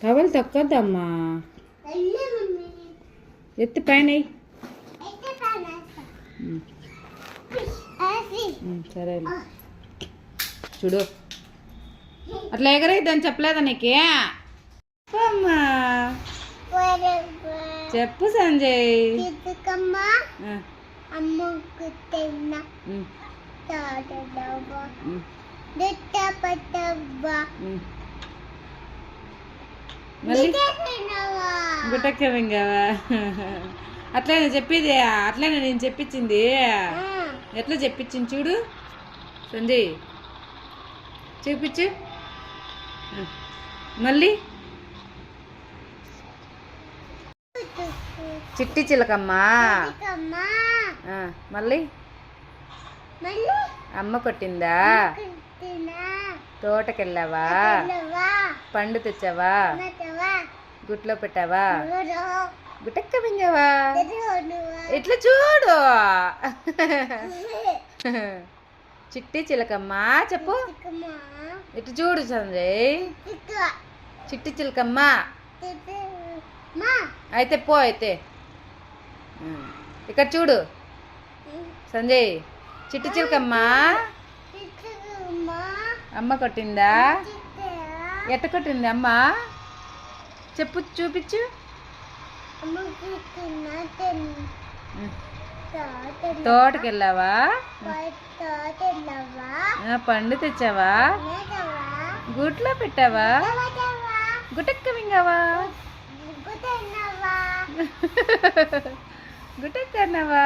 Towel తొక్కొద్దమ్మా, ఎత్తి పైన సరే చూడు. అట్లా ఎగరైద్దని చెప్పలేదా నీకే? అమ్మా చెప్పు సంజయ్. గుట్టక్క మింగావా? అట్లనే చెప్పేది, అట్లనే నేను చెప్పించింది. ఎట్లా చెప్పించింది చూడు సంజయ్, చూపించు మళ్ళీ. చిట్టి చిలకమ్మా, మళ్ళీ అమ్మ కొట్టిందా? తోటకెళ్ళావా? పండు తెచ్చావా? గుట్లో పెట్టావా? గుట్టక్క మింగావా? ఇట్లా చూడు. చిట్టి చిలకమ్మా చెప్పు. ఇటు చూడు సంజయ్. చిట్టి చిలకమ్మా అయితే పో. అయితే ఇక్కడ చూడు సంజయ్. చిట్టి చిలకమ్మా అమ్మ కొట్టిందా? ఎట్ట కొట్టింది అమ్మ చెప్పు, చూపించు. తోటకెళ్ళావా? పండు తెచ్చావా? గుట్లో పెట్టావా? గుట్టక్క మింగావా? గుట్టక్క అన్నావా?